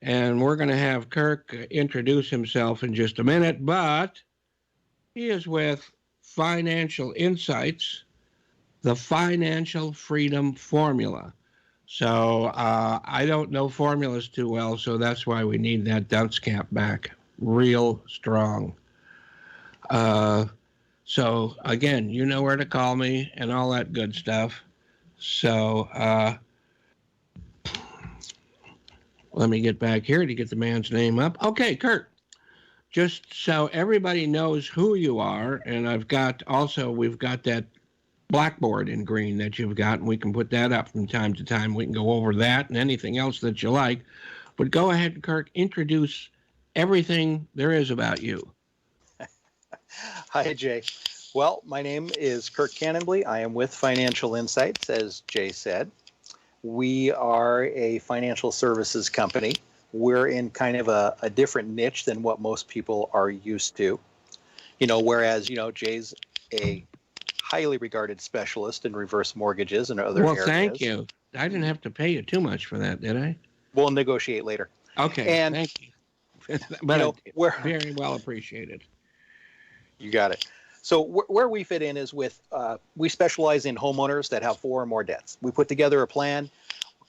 And we're going to have Kirk introduce himself in just a minute, but he is with Financial Insights, the Financial Freedom Formula. So I don't know formulas too well, so that's why we need that dunce cap back real strong. So again, you know where to call me and all that good stuff. So let me get back here to get the man's name up. Okay, Kurt. Just so everybody knows who you are, and we've got that blackboard in green that you've got, and we can put that up from time to time. We can go over that and anything else that you like. But go ahead, Kirk, introduce everything there is about you. Hi, Jay. Well, my name is Kirk Kanenbley. I am with Financial Insights, as Jay said. We are a financial services company. We're in kind of a different niche than what most people are used to. Whereas, Jay's a highly regarded specialist in reverse mortgages and other areas. Well, thank you. I didn't have to pay you too much for that, did I? We'll negotiate later. Okay, and, thank you. But we're very well appreciated. You got it. So where we fit in is we specialize in homeowners that have 4 or more debts. We put together a plan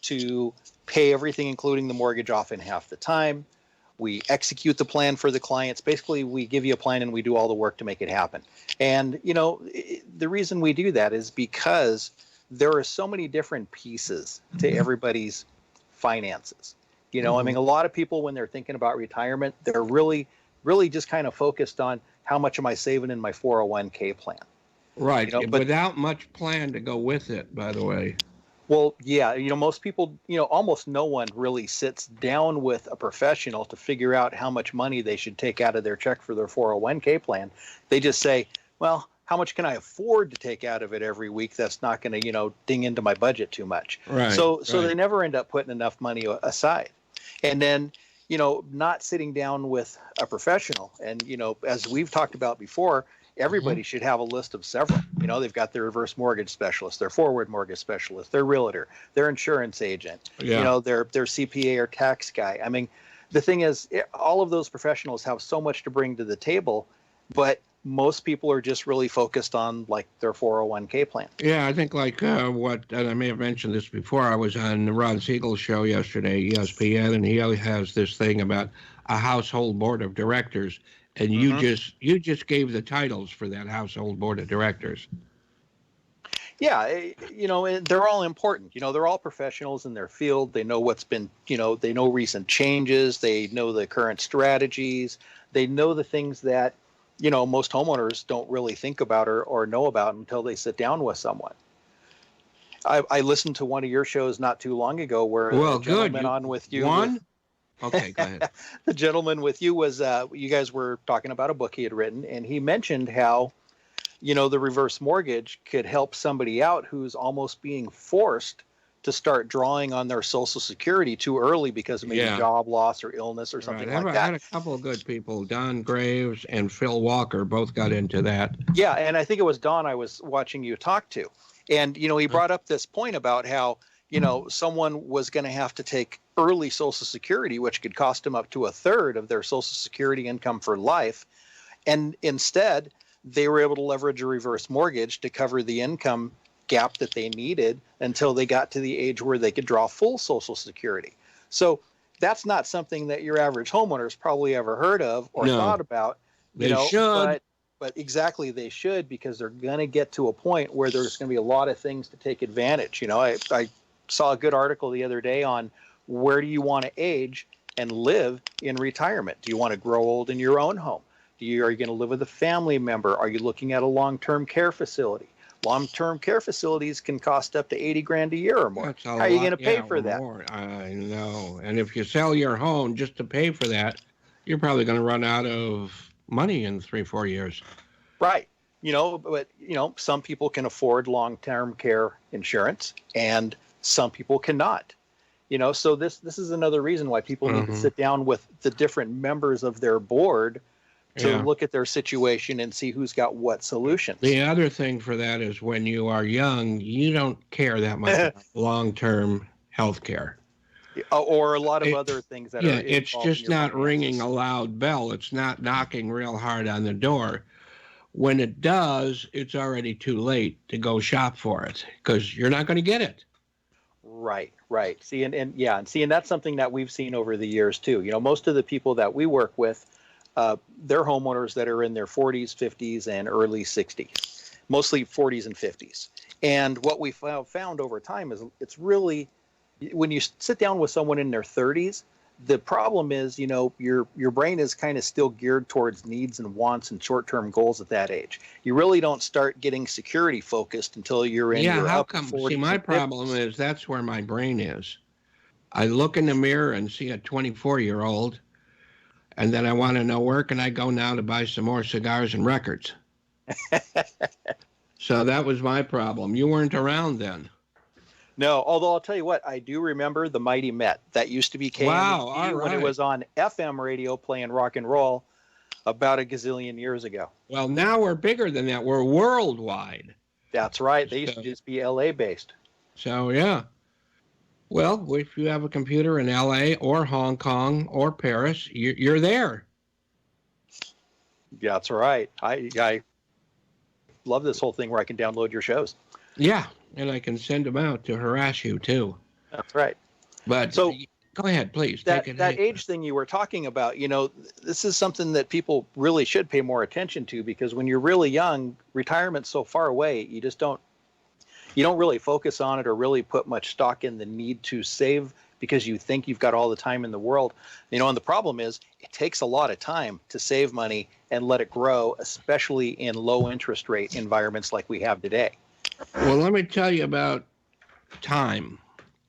to pay everything, including the mortgage, off in half the time. We execute the plan for the clients. Basically, we give you a plan and we do all the work to make it happen. And, the reason we do that is because there are so many different pieces to everybody's finances. I mean, a lot of people, when they're thinking about retirement, they're really just kind of focused on how much am I saving in my 401k plan. Right, but without much plan to go with it, by the way. Well, yeah, most people, almost no one really sits down with a professional to figure out how much money they should take out of their check for their 401k plan. They just say, well, how much can I afford to take out of it every week that's not going to, ding into my budget too much. Right. So they never end up putting enough money aside. And then, not sitting down with a professional. And, as we've talked about before, everybody should have a list of several. They've got their reverse mortgage specialist, their forward mortgage specialist, their realtor, their insurance agent, their CPA or tax guy. I mean, the thing is, all of those professionals have so much to bring to the table, but most people are just really focused on like their 401k plan. Yeah, I think and I may have mentioned this before, I was on Ron Siegel's show yesterday, ESPN, and he has this thing about a household board of directors. And you just gave the titles for that household board of directors. Yeah, they're all important. They're all professionals in their field. They know what's been, they know recent changes. They know the current strategies. They know the things that, most homeowners don't really think about or know about until they sit down with someone. I listened to one of your shows not too long ago where a gentleman on with you. Okay, go ahead. The gentleman with you was, you guys were talking about a book he had written, and he mentioned how, the reverse mortgage could help somebody out who's almost being forced to start drawing on their Social Security too early because of maybe job loss or illness or something like that. I had a couple of good people, Don Graves and Phil Walker, both got into that. Yeah, and I think it was Don I was watching you talk to. And, he brought up this point about how, someone was going to have to take early Social Security, which could cost them up to 1/3 of their Social Security income for life. And instead, they were able to leverage a reverse mortgage to cover the income gap that they needed until they got to the age where they could draw full Social Security. So that's not something that your average homeowner's probably ever heard of or thought about. They should. But exactly, they should, because they're going to get to a point where there's going to be a lot of things to take advantage. I saw a good article the other day on where do you want to age and live in retirement? Do you want to grow old in your own home? Are you going to live with a family member? Are you looking at a long-term care facility? Long-term care facilities can cost up to $80,000 a year or more. How are you going to pay for that? More. I know. And if you sell your home just to pay for that, you're probably going to run out of money in 3-4 years. Right. But some people can afford long-term care insurance and some people cannot. So this is another reason why people need to sit down with the different members of their board to look at their situation and see who's got what solutions. The other thing for that is when you are young, you don't care that much about long-term health care. or a lot of It- other things that yeah, are it's involved in just your not finances. ringing a loud bell. It's not knocking real hard on the door. When it does, it's already too late to go shop for it because you're not going to get it. Right, right. See, and that's something that we've seen over the years too. Most of the people that we work with, they're homeowners that are in their 40s, 50s, and early 60s, mostly 40s and 50s. And what we found over time is it's really, when you sit down with someone in their 30s, the problem is, your brain is kind of still geared towards needs and wants and short-term goals at that age. You really don't start getting security focused until you're in Yeah, your how upper come? See, 40s my and problem 50s. is that's where my brain is. I look in the mirror and see a 24-year-old, and then I want to know where can I go now to buy some more cigars and records. So that was my problem. You weren't around then. No, although I'll tell you what, I do remember the Mighty Met. That used to be Wow, all KMET when it right. was on FM radio playing rock and roll about a gazillion years ago. Well, now we're bigger than that. We're worldwide. That's right. They used to So, just be LA based. so yeah. Well, if you have a computer in LA or Hong Kong or Paris, you're there. Yeah, that's right. I love this whole thing where I can download your shows. Yeah, and I can send them out to harass you too. That's right. But So go ahead, please take that it. that age thing you were talking about, this is something that people really should pay more attention to, because when you're really young, retirement's so far away, you don't really focus on it or really put much stock in the need to save because you think you've got all the time in the world. And the problem is it takes a lot of time to save money and let it grow, especially in low interest rate environments like we have today. Well, let me tell you about time.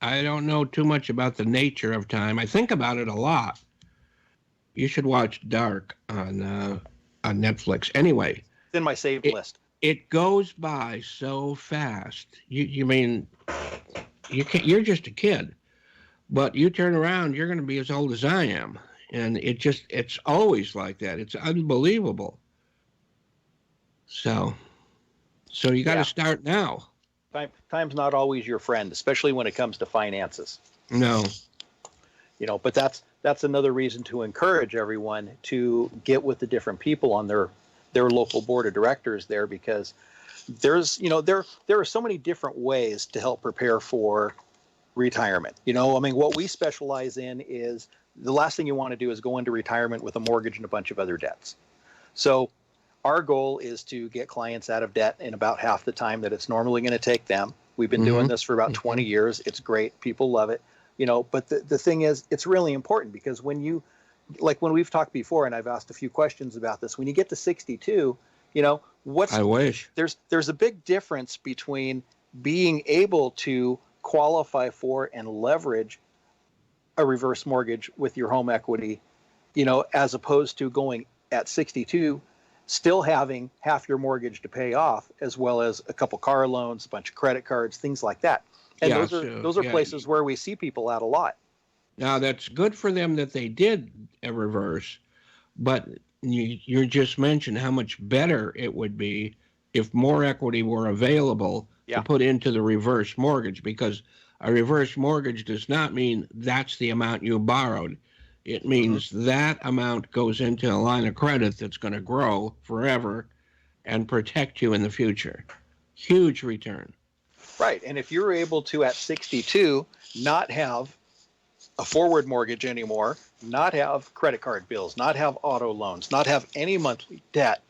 I don't know too much about the nature of time. I think about it a lot. You should watch Dark on Netflix. Anyway, It's in my saved list. it goes by so fast. You mean you can't? You're just a kid, but you turn around, you're going to be as old as I am, and it's always like that. It's unbelievable. So you got to Yeah. start now. Time's not always your friend, especially when it comes to finances. No. But that's another reason to encourage everyone to get with the different people on their local board of directors there, because there are so many different ways to help prepare for retirement. What we specialize in is the last thing you want to do is go into retirement with a mortgage and a bunch of other debts. So our goal is to get clients out of debt in about half the time that it's normally going to take them. We've been doing this for about 20 years. It's great. People love it. But the thing is, it's really important, because when we've talked before, and I've asked a few questions about this, when you get to 62, I wish. there's a big difference between being able to qualify for and leverage a reverse mortgage with your home equity, as opposed to going at 62, still having half your mortgage to pay off, as well as a couple car loans, a bunch of credit cards, things like that. And Yeah, those are places where we see people out a lot. Now that's good for them that they did a reverse, but you just mentioned how much better it would be if more equity were available to put into the reverse mortgage, because a reverse mortgage does not mean that's the amount you borrowed. It means that amount goes into a line of credit that's going to grow forever and protect you in the future. Huge return. Right. And if you're able to, at 62, not have a forward mortgage anymore, not have credit card bills, not have auto loans, not have any monthly debt,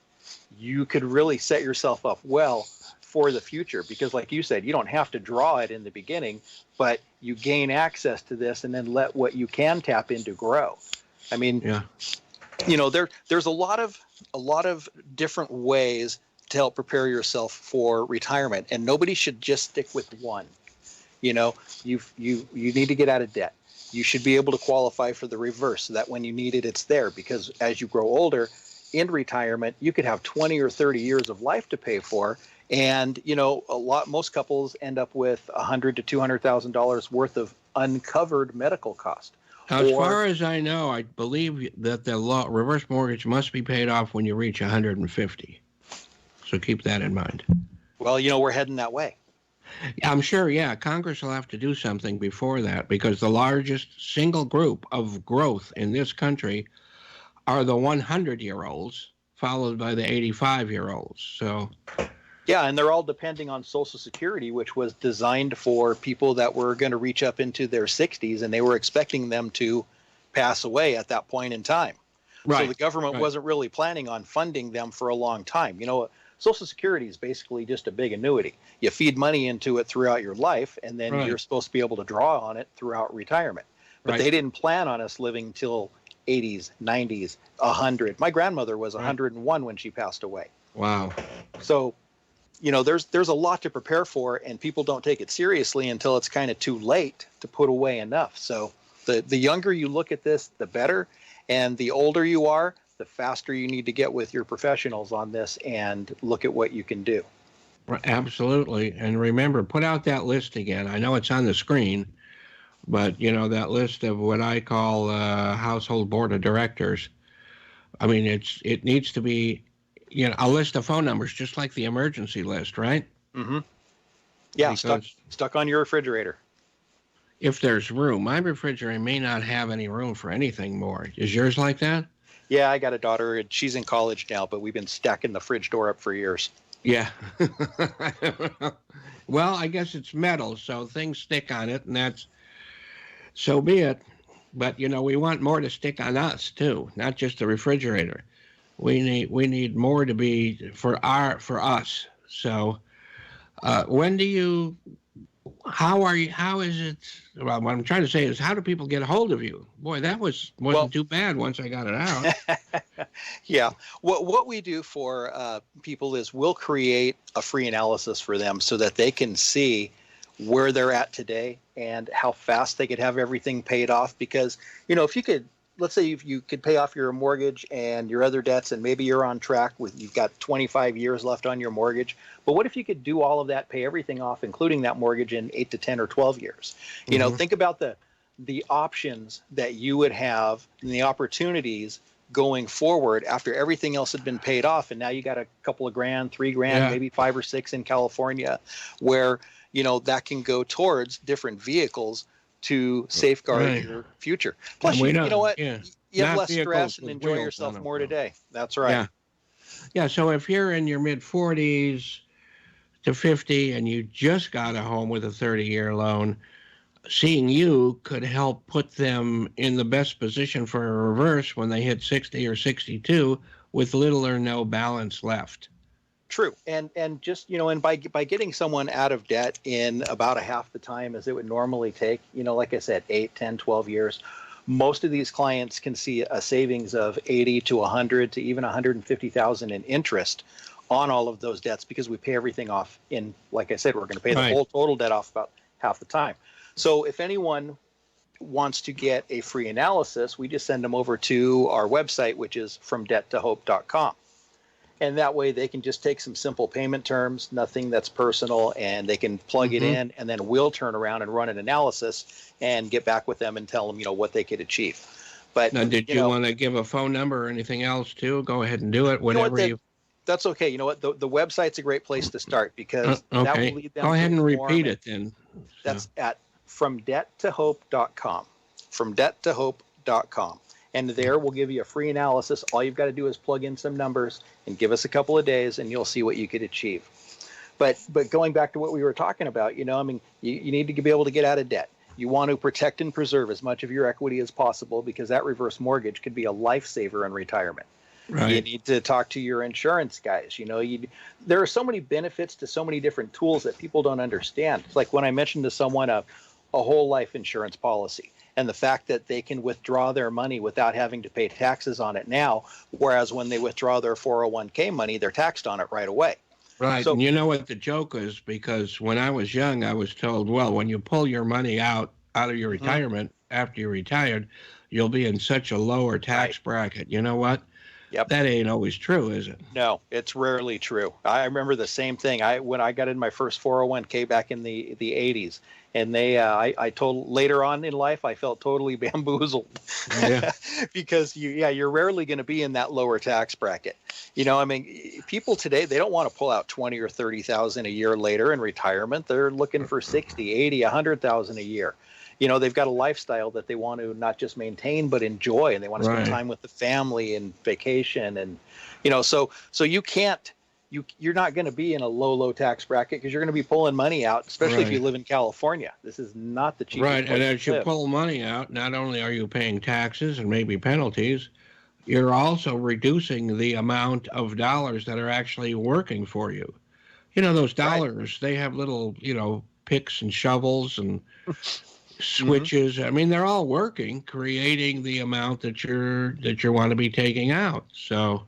you could really set yourself up well for the future, because like you said, you don't have to draw it in the beginning, but you gain access to this and then let what you can tap into grow. There's a lot of different ways to help prepare yourself for retirement, and nobody should just stick with one. You need to get out of debt. You should be able to qualify for the reverse, so that when you need it, it's there, because as you grow older in retirement, you could have 20 or 30 years of life to pay for. And, most couples end up with $100,000 to $200,000 worth of uncovered medical cost. As far as I know, I believe that the reverse mortgage must be paid off when you reach 150. So keep that in mind. Well, we're heading that way. I'm sure, yeah, Congress will have to do something before that because the largest single group of growth in this country are the 100-year-olds, followed by the 85-year-olds. So, Yeah, and they're all depending on Social Security, which was designed for people that were going to reach up into their 60s, and they were expecting them to pass away at that point in time. So the right, government right, wasn't really planning on funding them for a long time. Social Security is basically just a big annuity. You feed money into it throughout your life, and then you're right, supposed to be able to draw on it throughout retirement. But right, they didn't plan on us living till 80s, 90s, 100. My grandmother was right. 101 when she passed away. Wow. So there's a lot to prepare for, and people don't take it seriously until it's kind of too late to put away enough. So the younger you look at this, the better, and the older you are, the faster you need to get with your professionals on this and look at what you can do. Absolutely. And remember, put out that list again. I know it's on the screen, but that list of what I call household board of directors. I mean, it needs to be, a list of phone numbers, just like the emergency list, right? Mm-hmm. Yeah, Because stuck on your refrigerator. if there's room, my refrigerator may not have any room for anything more. Is yours like that? Yeah, I got a daughter, and she's in college now, but we've been stacking the fridge door up for years. Yeah. Well, I guess it's metal, so things stick on it, and that's so be it. But we want more to stick on us too, not just the refrigerator. We need more to be for us. So when do you? How are you? How is it? Well, what I'm trying to say is, how do people get a hold of you? Boy, that wasn't too bad once I got it out. Yeah. What we do for people is we'll create a free analysis for them so that they can see where they're at today and how fast they could have everything paid off. Because, if you could, let's say if you could pay off your mortgage and your other debts, and maybe you're on track you've got 25 years left on your mortgage. But what if you could do all of that, pay everything off, including that mortgage, in 8 to 10 or 12 years? Think about the options that you would have and the opportunities going forward after everything else had been paid off. And now you got a couple of grand, $3,000, Yeah. maybe 5 or 6 in California, where, that can go towards different vehicles to safeguard Right. your future. Plus, And we you don't. know what? Yeah. You have Not less vehicles stress and with enjoy wheels yourself on them, more though. today. That's right. Yeah. Yeah. So if you're in your mid 40s to 50 and you just got a home with a 30-year loan, seeing you could help put them in the best position for a reverse when they hit 60 or 62 with little or no balance left. True. And just, and by getting someone out of debt in about a half the time as it would normally take, like I said, 8, 10, 12 years, most of these clients can see a savings of 80 to 100 to even 150,000 in interest on all of those debts, because we pay everything off in, like I said, we're going to pay the Right. whole total debt off about half the time. So if anyone wants to get a free analysis, we just send them over to our website, which is fromdebttohope.com. And that way they can just take some simple payment terms, nothing that's personal, and they can plug it in, and then we'll turn around and run an analysis and get back with them and tell them, what they could achieve. But Now, did you want to give a phone number or anything else too? Go ahead and do it. Whatever you. That's okay. You know what? The website's a great place to start, because that will Okay. lead them Go ahead to and form repeat it then. That's at fromdebttohope.com. Fromdebttohope.com. And there we'll give you a free analysis. All you've got to do is plug in some numbers and give us a couple of days, and you'll see what you could achieve. But going back to what we were talking about, you need to be able to get out of debt. You want to protect and preserve as much of your equity as possible, because that reverse mortgage could be a lifesaver in retirement. Right. You need to talk to your insurance guys. There are so many benefits to so many different tools that people don't understand. It's like when I mentioned to someone a whole life insurance policy, and the fact that they can withdraw their money without having to pay taxes on it now, whereas when they withdraw their 401k money, they're taxed on it right away. Right. So, And you know what the joke is? Because when I was young, I was told, well, when you pull your money out of your retirement after you're retired, you'll be in such a lower tax bracket. You know what? Yep. That ain't always true, is it? No, it's rarely true. I remember the same thing. When I got in my first 401k back in the 80s, and I told later on in life I felt totally bamboozled. Yeah. Because you're rarely going to be in that lower tax bracket. I mean, people today, they don't want to pull out 20 or 30,000 a year later in retirement. They're looking for 60, 80, 100,000 a year. They've got a lifestyle that they want to not just maintain but enjoy, and they want to spend Right. time with the family and vacation, and so you're not going to be in a low tax bracket because you're going to be pulling money out, especially if you Right. live in California. This is not the cheapest Right. place And as to you live. pull money out, not only are you paying taxes and maybe penalties, you're also reducing the amount of dollars that are actually working for you. Those Right. dollars, they have little, picks and shovels and Hmm. switches. I mean, they're all working, creating the amount that you want to be taking out. So,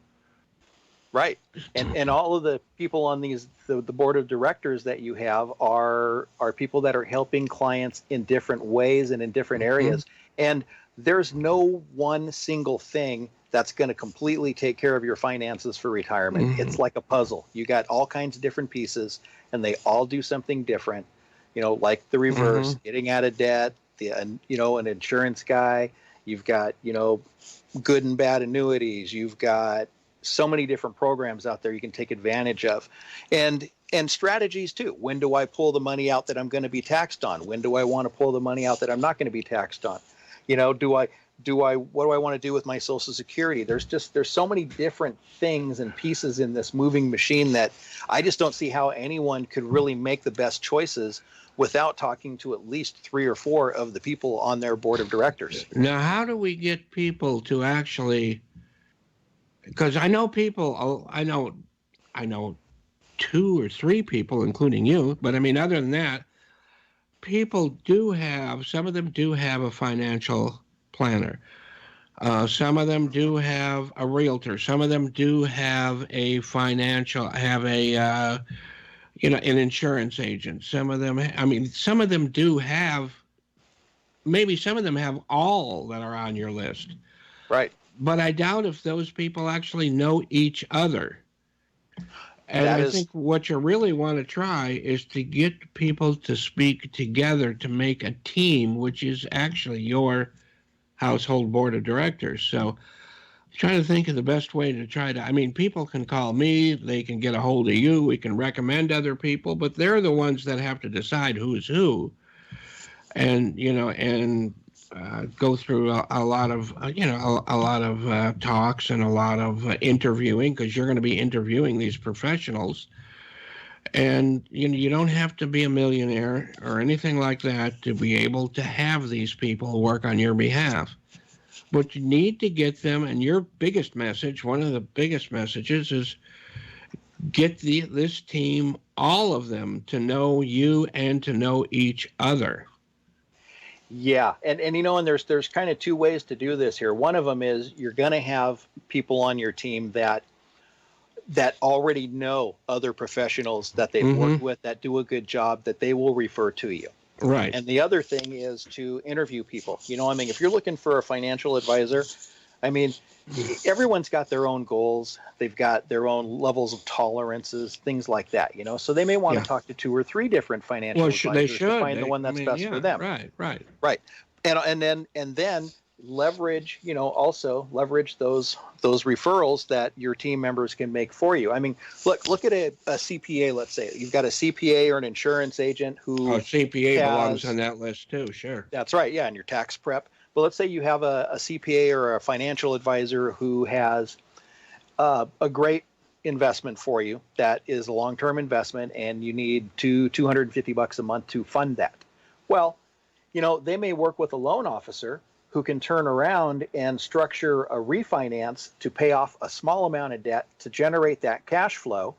Right. And all of the people on the board of directors that you have are people that are helping clients in different ways and in different mhm, areas. And there's no one single thing that's going to completely take care of your finances for retirement. It's mhm, like a puzzle. You got all kinds of different pieces, and they all do something different. Like the reverse, mhm. getting out of debt, an insurance guy. You've got, good and bad annuities. You've got so many different programs out there you can take advantage of, and strategies too. When do I pull the money out that I'm going to be taxed on? When do I want to pull the money out that I'm not going to be taxed on? What do I want to do with my Social Security? There's so many different things and pieces in this moving machine that I just don't see how anyone could really make the best choices without talking to at least 3 or 4 of the people on their board of directors. Now, how do we get people to actually? Because I know people. I know 2 or 3 people, including you. But I mean, other than that, people do have. Some of them do have a financial planner. Some of them do have a realtor. Some of them do have an insurance agent. Some of them, I mean, some of them do have, maybe some of them have all that are on your list. Right. But I doubt if those people actually know each other. And That I is think what you really want to try is to get people to speak together to make a team, which is actually your household board of directors. So trying to think of the best way to try to. I mean, people can call me, they can get a hold of you, we can recommend other people, but they're the ones that have to decide who's who, and go through a lot of talks and a lot of interviewing, because you're going to be interviewing these professionals. And you don't have to be a millionaire or anything like that to be able to have these people work on your behalf. But you need to get them, and your biggest message, one of the biggest messages, is get this team, all of them, to know you and to know each other. Yeah, and there's kind of 2 ways to do this here. One of them is you're going to have people on your team that already know other professionals that they've Mm-hmm. worked with that do a good job that they will refer to you. Right. And the other thing is to interview people. I mean, if you're looking for a financial advisor, I mean, everyone's got their own goals. They've got their own levels of tolerances, things like that, So they may want to Yeah. talk to 2 or 3 different financial Well, they advisors to should. find the one I that's mean, best for yeah. them. Right. Right. Right. And then leverage, leverage those referrals that your team members can make for you. I mean, look at a CPA. Let's say you've got a CPA or an insurance agent Oh, who CPA belongs on has. that list too. Sure. That's right. Yeah, and your tax prep. But let's say you have a CPA or a financial advisor who has a great investment for you that is a long-term investment, and you need $250 a month to fund that. Well, they may work with a loan officer who can turn around and structure a refinance to pay off a small amount of debt to generate that cash flow.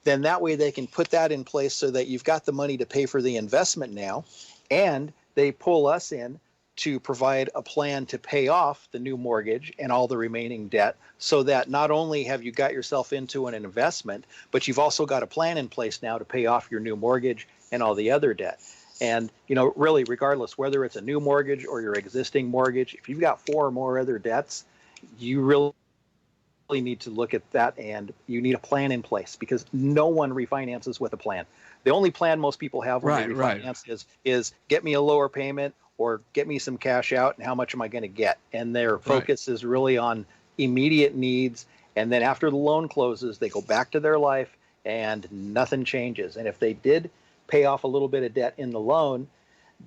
Then that way they can put that in place so that you've got the money to pay for the investment now, and they pull us in to provide a plan to pay off the new mortgage and all the remaining debt, so that not only have you got yourself into an investment, but you've also got a plan in place now to pay off your new mortgage and all the other debt. And really, regardless whether it's a new mortgage or your existing mortgage, if you've got 4 or more other debts, you really need to look at that, and you need a plan in place because no one refinances with a plan. The only plan most people have when they refinance is get me a lower payment or get me some cash out, and how much am I going to get? And their focus is really on immediate needs. And then after the loan closes, they go back to their life and nothing changes. And if they did pay off a little bit of debt in the loan,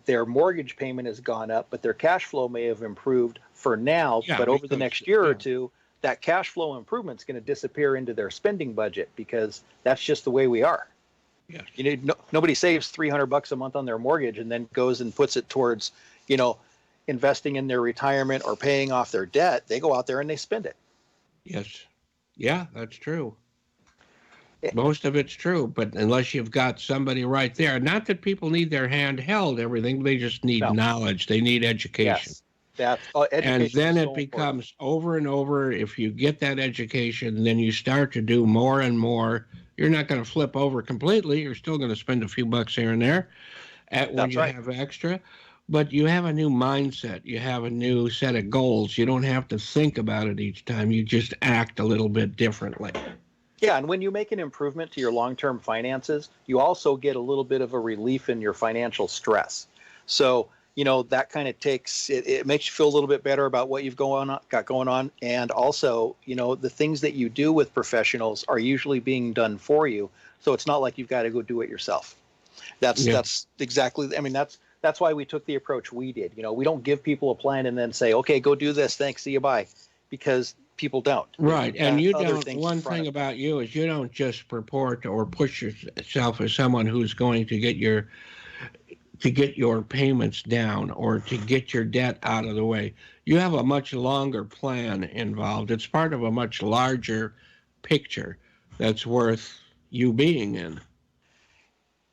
their mortgage payment has gone up, but their cash flow may have improved for now. But over the next year or two, that cash flow improvement is going to disappear into their spending budget because that's just the way we are. Yes. Nobody saves $300 a month on their mortgage and then goes and puts it towards, investing in their retirement or paying off their debt. They go out there and they spend it. Yes. Yeah, that's true. Most of it's true, but unless you've got somebody right there, not that people need their hand held, everything, they just need knowledge. They need education. Yes. Education and then it so becomes over and over. If you get that education, then you start to do more and more. You're not going to flip over completely. You're still going to spend a few bucks here and there when you have extra. But you have a new mindset. You have a new set of goals. You don't have to think about it each time. You just act a little bit differently. Yeah, and when you make an improvement to your long-term finances, you also get a little bit of a relief in your financial stress. So, that kind of it makes you feel a little bit better about what you've got going on. And also, the things that you do with professionals are usually being done for you. So it's not like you've got to go do it yourself. That's exactly, that's why we took the approach we did. We don't give people a plan and then say, okay, go do this. Thanks. See you. Bye. Because people don't. Right. And you don't, one thing about you is you don't just purport or push yourself as someone who's going to get your payments down or to get your debt out of the way. You have a much longer plan involved. It's part of a much larger picture that's worth you being in.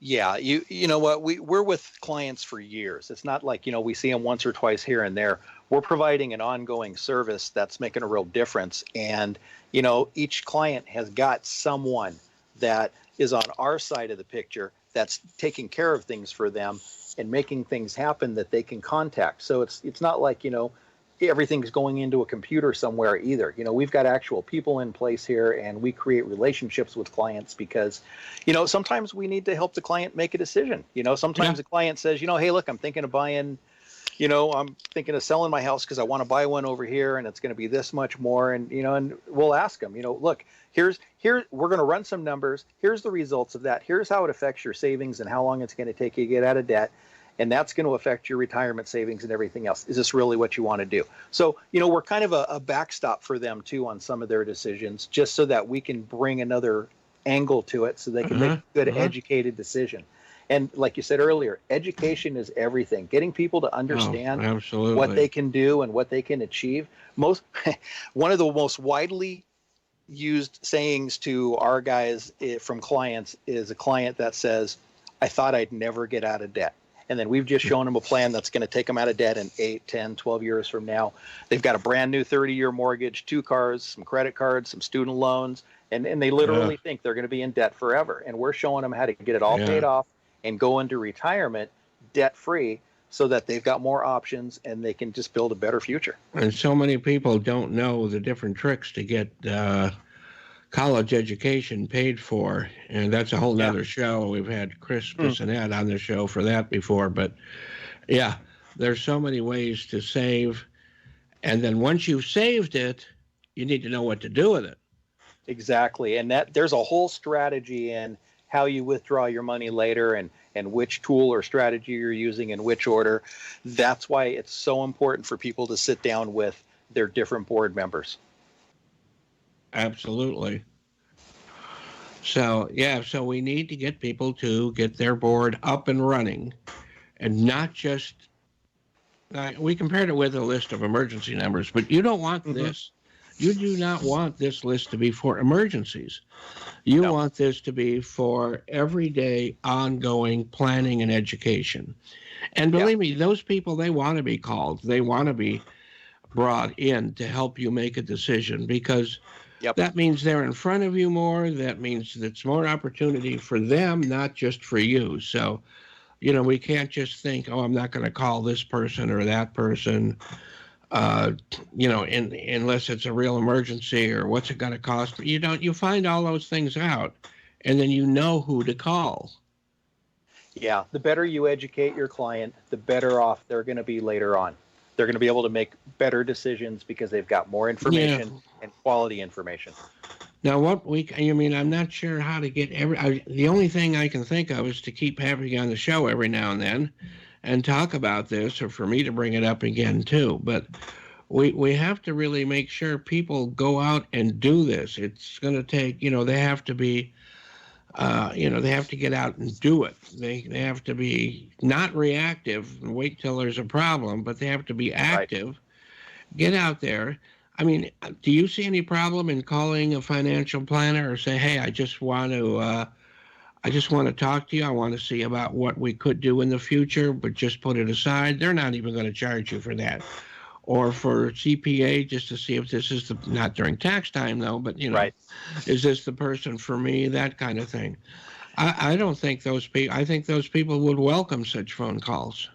Yeah, you know what, we're with clients for years. It's not like, we see them once or twice here and there. We're providing an ongoing service that's making a real difference. And, each client has got someone that is on our side of the picture that's taking care of things for them and making things happen that they can contact. So it's not like, everything's going into a computer somewhere either. We've got actual people in place here, and we create relationships with clients because, sometimes we need to help the client make a decision. Sometimes the client says, hey, look, I'm thinking of buying, I'm thinking of selling my house because I want to buy one over here and it's going to be this much more. And, and we'll ask them, look, here, we're going to run some numbers. Here's the results of that. Here's how it affects your savings and how long it's going to take you to get out of debt. And that's going to affect your retirement savings and everything else. Is this really what you want to do? So, we're kind of a backstop for them too on some of their decisions, just so that we can bring another angle to it so they can make a good educated decision. And like you said earlier, education is everything. Getting people to understand what they can do and what they can achieve. One of the most widely used sayings to our guys from clients is a client that says, I thought I'd never get out of debt. And then we've just shown them a plan that's going to take them out of debt in 8, 10, 12 years from now. They've got a brand new 30-year mortgage, 2 cars, some credit cards, some student loans, and they literally think they're going to be in debt forever. And we're showing them how to get it all paid off and go into retirement debt-free so that they've got more options and they can just build a better future. And so many people don't know the different tricks to get college education paid for, and that's a whole nother show. We've had Chris Bissonette on the show for that before, but there's so many ways to save, and then once you've saved it, you need to know what to do with it. Exactly, and that there's a whole strategy in how you withdraw your money later and which tool or strategy you're using in which order. That's why it's so important for people to sit down with their different board members. Absolutely. So we need to get people to get their board up and running, and not just, we compared it with a list of emergency numbers, but you don't want this. You do not want this list to be for emergencies. You want this to be for everyday, ongoing planning and education. And believe me, those people, they want to be called. They want to be brought in to help you make a decision, because that means they're in front of you more. That means it's more opportunity for them, not just for you. So, we can't just think, I'm not going to call this person or that person. uh, unless it's a real emergency or what's it going to cost. You find all those things out, and then you know who to call. Yeah, the better you educate your client, the better off they're going to be later on. They're going to be able to make better decisions because they've got more information and quality information. Now, I'm not sure how to get the only thing I can think of is to keep having you on the show every now and then and talk about this, or for me to bring it up again too. But we have to really make sure people go out and do this. It's going to take, they have to be, they have to get out and do it. They have to be not reactive and wait till there's a problem, but they have to be active. Right. Get out there. I mean, do you see any problem in calling a financial planner or say, hey, I just want to talk to you. I want to see about what we could do in the future, but just put it aside. They're not even going to charge you for that. Or for CPA, just to see if this is not during tax time though, but right. Is this the person for me? That kind of thing. I don't think those people, I think those people would welcome such phone calls.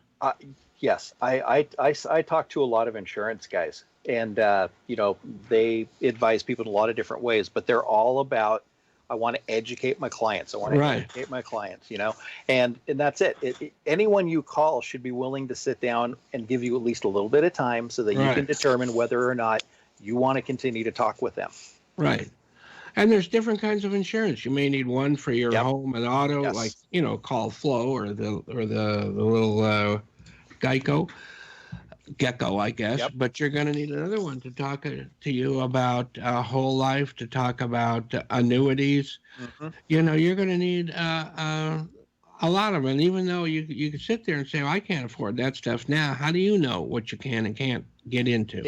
Yes, I talk to a lot of insurance guys, and they advise people in a lot of different ways, but they're all about, I want to educate my clients. I want to educate my clients, and that's it. Anyone you call should be willing to sit down and give you at least a little bit of time so that you can determine whether or not you want to continue to talk with them. Right. And there's different kinds of insurance. You may need one for your home and auto, like, call Flo or the little Gecko, I guess. Yep. But you're going to need another one to talk to you about whole life, to talk about annuities. Mm-hmm. You're going to need a lot of them. And even though you can sit there and say, well, I can't afford that stuff now, how do you know what you can and can't get into?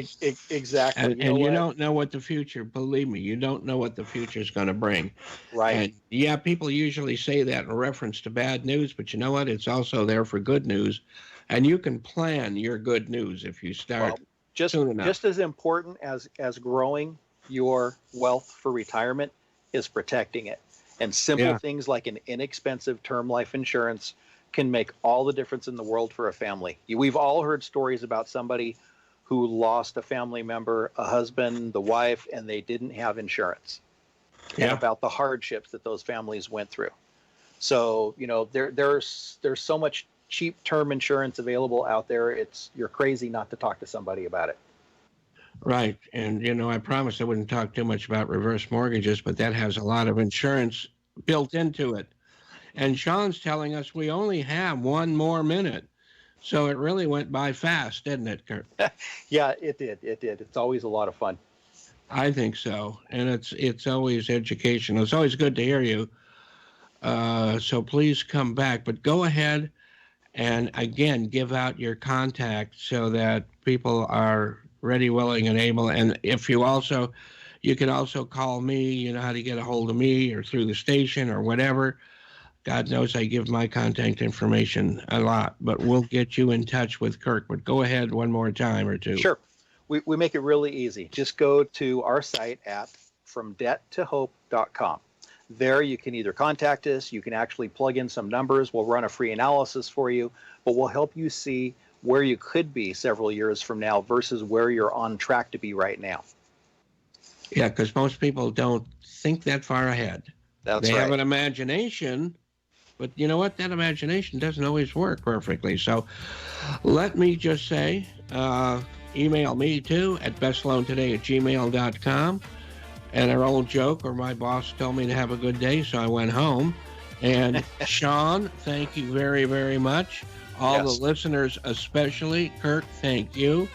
Exactly. And you don't know what the future, believe me, you don't know what the future is going to bring. Right. And people usually say that in reference to bad news, but you know what? It's also there for good news. And you can plan your good news if you start soon enough. Just as important as growing your wealth for retirement is protecting it. And simple things like an inexpensive term life insurance can make all the difference in the world for a family. We've all heard stories about somebody who lost a family member, a husband, the wife, and they didn't have insurance. And about the hardships that those families went through. So, there's so much cheap term insurance available out there. You're crazy not to talk to somebody about it. Right. And, I promised I wouldn't talk too much about reverse mortgages, but that has a lot of insurance built into it. And Sean's telling us we only have one more minute. So it really went by fast, didn't it, Kirk? Yeah, it did. It's always a lot of fun. I think so. And it's always educational. It's always good to hear you. So please come back. But go ahead and, again, give out your contact so that people are ready, willing, and able. And if you can also call me. You know how to get a hold of me, or through the station or whatever. God knows I give my contact information a lot, but we'll get you in touch with Kirk. But go ahead one more time or two. Sure. We make it really easy. Just go to our site at FromDebtToHope.com. There you can either contact us, you can actually plug in some numbers, we'll run a free analysis for you, but we'll help you see where you could be several years from now versus where you're on track to be right now. Yeah, because most people don't think that far ahead. They have an imagination, but you know what? That imagination doesn't always work perfectly. So let me just say, email me too at bestloantoday@gmail.com. And our old joke, or my boss told me to have a good day, so I went home. And Sean, thank you very, very much. All the listeners especially. Kirk, thank you.